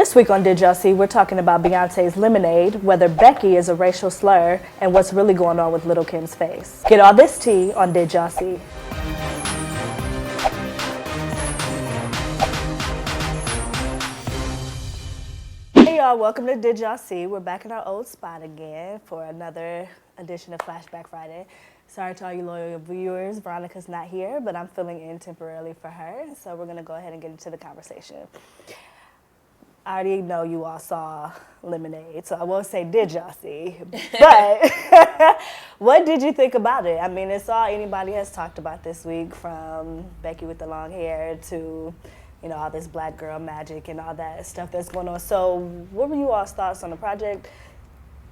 This week on Did Y'all See, we're talking about Beyonce's Lemonade, whether Becky is a racial slur, and what's really going on with Lil Kim's face. Get all this tea on Did Y'all See. Hey y'all, welcome to Did Y'all See. We're back in our old spot again for another edition of Flashback Friday. Sorry to all you loyal viewers, Veronica's not here, but I'm filling in temporarily for her, so we're gonna go ahead and get into the conversation. I already know you all saw Lemonade, so I won't say did y'all see, but what did you think about it? I mean, it's all anybody has talked about this week, from Becky with the long hair to, you know, all this black girl magic and all that stuff that's going on. So what were you all's thoughts on the project?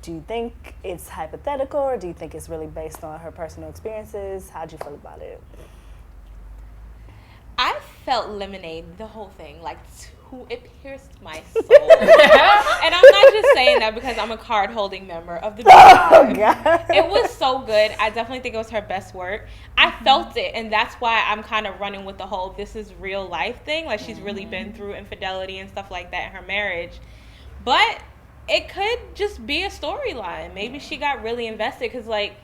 Do you think it's hypothetical, or do you think it's really based on her personal experiences? How'd you feel about it? I felt Lemonade, the whole thing, like it pierced my soul. And I'm not just saying that because I'm a card-holding member of the Beehive. It was so good. I definitely think it was her best work. I felt it, and that's why I'm kind of running with the whole this is real life thing. Like, she's really been through infidelity and stuff like that in her marriage. But it could just be a storyline. Maybe she got really invested because, like,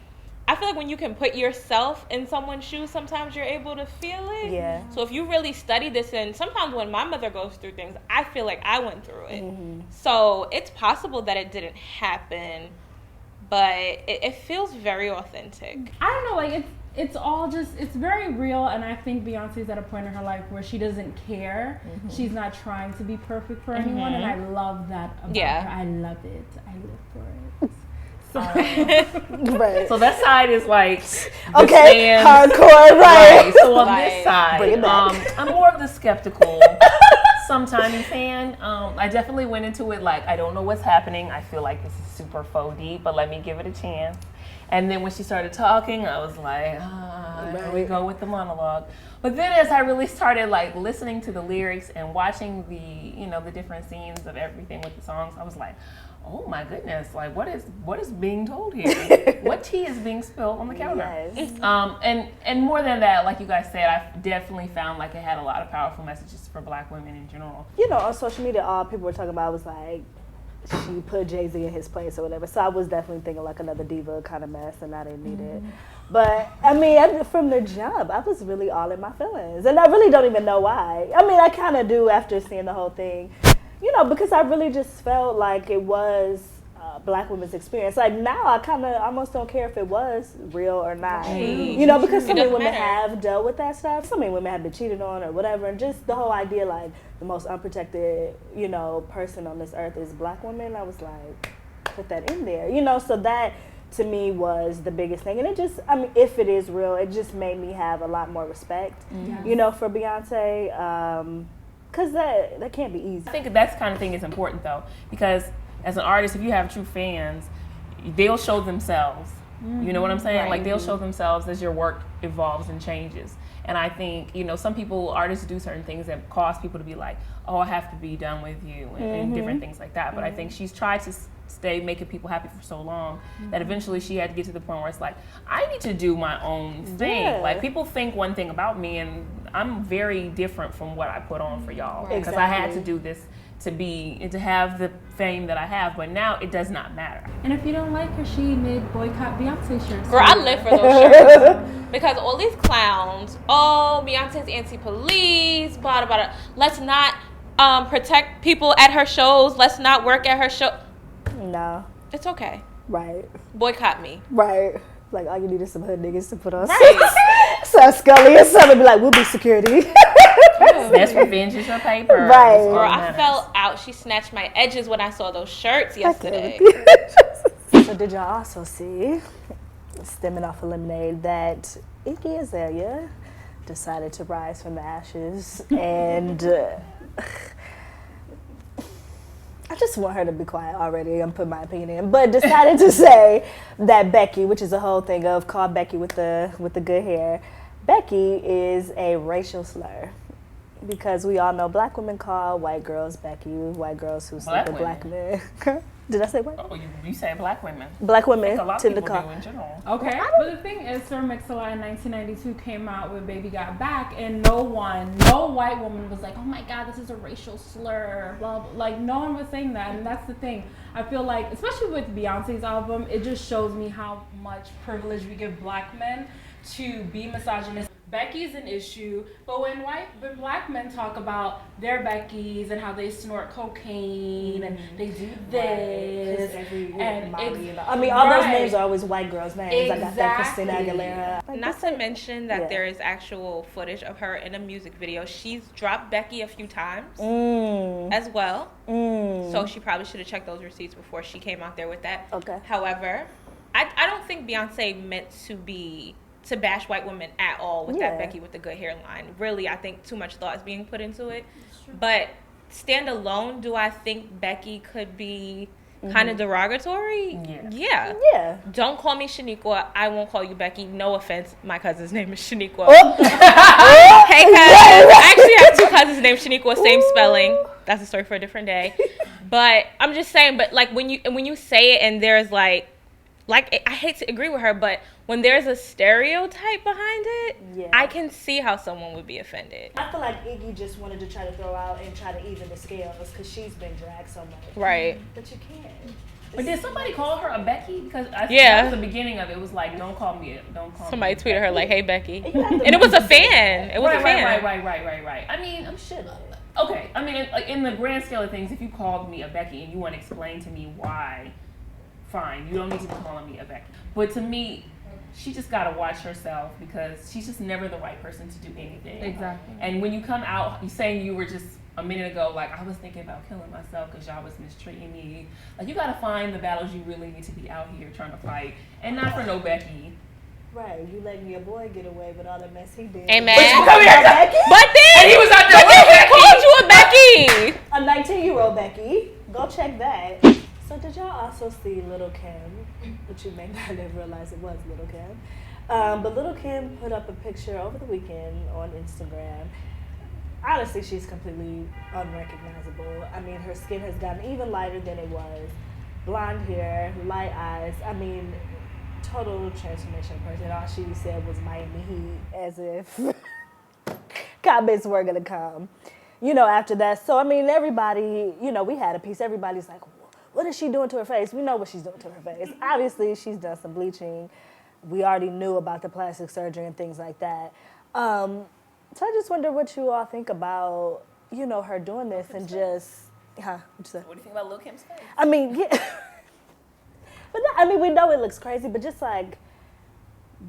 I feel like when you can put yourself in someone's shoes, sometimes you're able to feel it. Yeah. So if you really study this, and sometimes when my mother goes through things, I feel like I went through it. Mm-hmm. So it's possible that it didn't happen, but it feels very authentic. I don't know, like it's all just, it's very real, and I think Beyonce's at a point in her life where she doesn't care. Mm-hmm. She's not trying to be perfect for anyone, and I love that about her. I love it. I live for it. Right. So that side is like okay, hardcore, right? So on this side, I'm more of the skeptical, sometimes fan. I definitely went into it like I don't know what's happening. I feel like this is super faux deep, but let me give it a chance. And then when she started talking, I was like, here we go with the monologue. But then as I really started like listening to the lyrics and watching the different scenes of everything with the songs, I was like, oh my goodness, like what is being told here? What tea is being spilled on the counter? Yes. And more than that, like you guys said, I definitely found like it had a lot of powerful messages for black women in general. You know, on social media, all people were talking about was like, she put Jay-Z in his place or whatever. So I was definitely thinking like another diva kind of mess, and I didn't need it. But I mean, from the jump, I was really all in my feelings. And I really don't even know why. I mean, I kind of do after seeing the whole thing. You know, because I really just felt like it was black women's experience. Like now, I kind of almost don't care if it was real or not. Right. You know, because so many women have dealt with that stuff. So many women have been cheated on or whatever. And just the whole idea, like the most unprotected, you know, person on this earth is black women. I was like, put that in there. You know, so that to me was the biggest thing. And it just, I mean, if it is real, it just made me have a lot more respect, you know, for Beyonce. Because that can't be easy. I think that kind of thing is important, though, because as an artist, if you have true fans, they'll show themselves. You know what I'm saying? Right. Like, they'll show themselves as your work evolves and changes. And I think, you know, some people, artists do certain things that cause people to be like, oh, I have to be done with you, and different things like that. But I think she's tried to stay making people happy for so long that eventually she had to get to the point where it's like, I need to do my own thing. Yeah. Like, people think one thing about me, and I'm very different from what I put on for y'all. Because I had to do this to have the fame that I have, but now it does not matter. And if you don't like her, she made boycott Beyonce shirts. Girl, I live for those shirts. Because all these clowns, Beyonce's anti-police, blah, blah, blah. Let's not protect people at her shows. Let's not work at her show. No. It's okay. Right. Boycott me. Right. Like, all you need is some hood niggas to put on some Scully or something, be like, we'll be security. Best revenge is your paper. Right. Girl, I fell out. She snatched my edges when I saw those shirts yesterday. So did y'all also see, stemming off of Lemonade, that Iggy Azalea decided to rise from the ashes, and I just want her to be quiet already. I'm putting my opinion in, but decided to say that Becky, which is a whole thing of call Becky with the good hair, Becky is a racial slur. Because we all know black women call white girls Becky, white girls who sleep with black men. Did I say what? Oh, you said black women. Black women a lot of people do in general. Okay, but the thing is, Sir Mix-a-Lot in 1992 came out with Baby Got Back, and no white woman was like, oh my God, this is a racial slur, blah, blah. Like, no one was saying that, and that's the thing. I feel like, especially with Beyonce's album, it just shows me how much privilege we give black men to be misogynist. Becky's an issue, but when black men talk about their Beckys and how they snort cocaine and they do this, and all those names are always white girls' names. Exactly. I got that Christina Aguilera. Not to mention that there is actual footage of her in a music video. She's dropped Becky a few times as well. So she probably should have checked those receipts before she came out there with that. Okay. However, I don't think Beyonce meant to bash white women at all with that Becky with the good hairline. Really, I think too much thought is being put into it. But stand alone, do I think Becky could be kind of derogatory? Yeah. Don't call me Shaniqua. I won't call you Becky. No offense. My cousin's name is Shaniqua. Hey, cousin. I actually have two cousins named Shaniqua, same spelling. That's a story for a different day. But I'm just saying, but like when you say it and there's like I hate to agree with her, but when there's a stereotype behind it, I can see how someone would be offended. I feel like Iggy just wanted to try to throw out and try to even the scales because she's been dragged so much. Right. But you can't. But did somebody call her a Becky? Because I think that was the beginning of it. It was like, don't call me Somebody me tweeted her like, hey, Becky. And it was a fan. It was a fan. Right. I mean, I'm sure. Okay. I mean, like in the grand scale of things, if you called me a Becky and you want to explain to me why, fine. You don't need to be calling me a Becky. But to me, she just got to watch herself because she's just never the right person to do anything. Exactly. And when you come out, you saying you were just a minute ago, like, I was thinking about killing myself because y'all was mistreating me. Like, you got to find the battles you really need to be out here trying to fight. And not for no Becky. Right, you letting your boy get away with all the mess he did. Amen. But you come here, Becky. But then, and he was out there with Becky. Called you a Becky. A 19-year-old Becky. Go check that. So did y'all also see Lil Kim? Which you may not have realized it was Lil Kim. But Lil Kim put up a picture over the weekend on Instagram. Honestly, she's completely unrecognizable. I mean, her skin has gotten even lighter than it was. Blonde hair, light eyes. I mean, total transformation of person. All she said was Miami Heat, as if comments were going to come, after that. So, I mean, everybody, we had a piece. Everybody's like, what is she doing to her face? We know what she's doing to her face. Obviously, she's done some bleaching. We already knew about the plastic surgery and things like that. So I just wonder what you all think about, her doing this and just, What do you think about Lil Kim's face? I mean, yeah. But we know it looks crazy, but just like,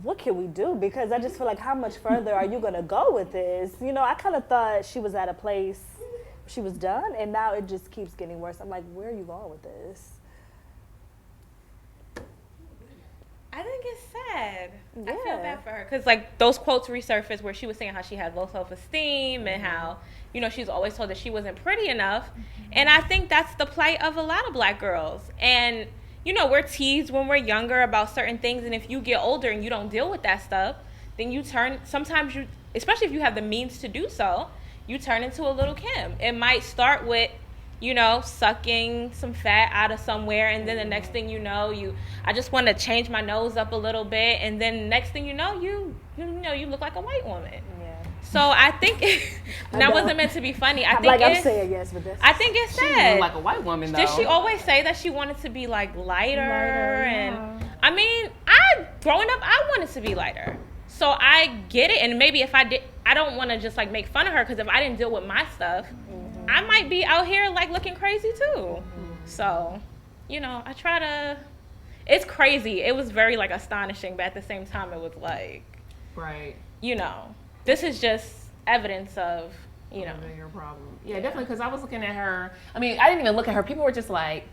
what can we do? Because I just feel like how much further are you going to go with this? I kind of thought she was at a place she was done, and now it just keeps getting worse. I'm like, where are you going with this? I think it's sad. Yeah. I feel bad for her because like those quotes resurfaced where she was saying how she had low self-esteem and how she's always told that she wasn't pretty enough, and I think that's the plight of a lot of black girls. And we're teased when we're younger about certain things, and if you get older and you don't deal with that stuff, then sometimes especially if you have the means to do so, you turn into a Lil Kim. It might start with sucking some fat out of somewhere, and then the next thing I just want to change my nose up a little bit, and then next thing you look like a white woman. Yeah. So I think that wasn't meant to be funny. I'm saying yes with this. I think it's she sad. She like a white woman though. Did she always say that she wanted to be like lighter? And I mean, growing up, I wanted to be lighter. So I get it, and maybe if I did, I don't want to just like make fun of her because if I didn't deal with my stuff, I might be out here like looking crazy too. So, I try to. It's crazy. It was very like astonishing, but at the same time, it was like, right. This is just evidence of your problem. Yeah, definitely. Because I was looking at her. I mean, I didn't even look at her. People were just like,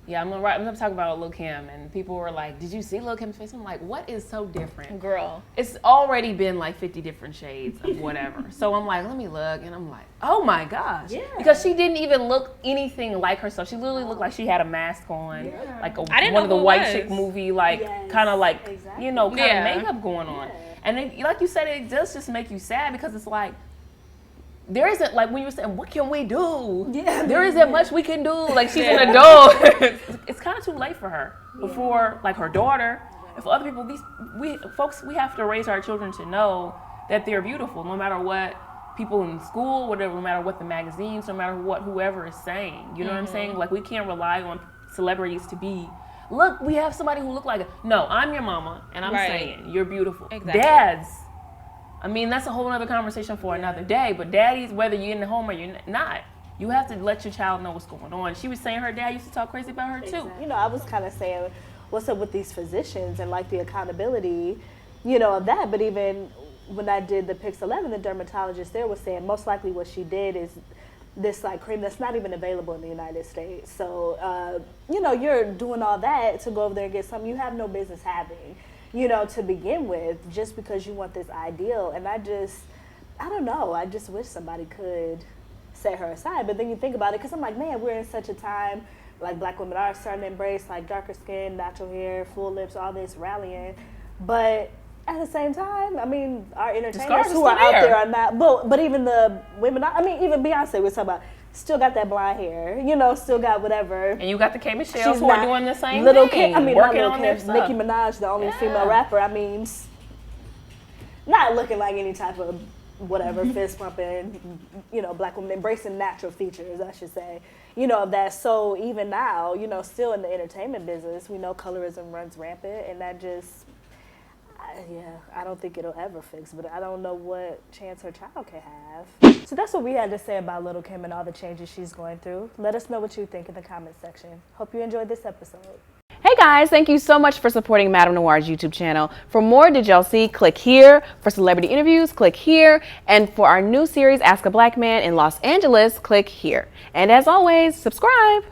yeah, I'm gonna talk about Lil Kim, and people were like, "Did you see Lil Kim's face?" I'm like, "What is so different, girl?" It's already been like 50 different shades of whatever. So I'm like, let me look, and I'm like, oh my gosh, because she didn't even look anything like herself. She literally looked like she had a mask on, like one of the White Chick movie, like kind of like kind of makeup going on. And then, like you said, it does just make you sad because it's like, there isn't, like, when you were saying, what can we do? Yeah, there isn't much we can do. Like, she's an adult. It's kind of too late for her. Before, like, her daughter, and for other people, we have to raise our children to know that they're beautiful, no matter what people in school, whatever, no matter what the magazines, no matter what whoever is saying. You know what I'm saying? Like, we can't rely on celebrities to be, look, we have somebody who look like it. No, I'm your mama, and I'm saying you're beautiful. Exactly. Dads, I mean, that's a whole other conversation for another day. But daddies, whether you're in the home or you're not, you have to let your child know what's going on. She was saying her dad used to talk crazy about her too. You know, I was kind of saying, what's up with these physicians and like the accountability, you know, of that. But even when I did the Pix 11, the dermatologist there was saying most likely what she did is this like cream that's not even available in the United States. So, you know, you're doing all that to go over there and get something you have no business having, you know, to begin with, just because you want this ideal. And I don't know, I just wish somebody could set her aside. But then you think about it, because I'm like, man, we're in such a time, like black women are starting to embrace like darker skin, natural hair, full lips, all this rallying. But at the same time, I mean, our entertainers who are out there are not, but even the women, I mean, even Beyonce was talking about, still got that blonde hair, you know, still got whatever. And you got the K Michelle who are doing the same Little thing. Kim, I mean, working not Little Kim, Nicki Minaj, the only female rapper. I mean, not looking like any type of whatever, fist pumping, you know, black woman embracing natural features, I should say, you know, of that. So even now, you know, still in the entertainment business, we know colorism runs rampant, and that just, I don't think it'll ever fix, but I don't know what chance her child can have. So that's what we had to say about Lil Kim and all the changes she's going through. Let us know what you think in the comment section. Hope you enjoyed this episode. Hey guys, thank you so much for supporting Madame Noire's YouTube channel. For more Did Y'all See, click here. For celebrity interviews, click here. And for our new series, Ask a Black Man in Los Angeles, click here. And as always, subscribe.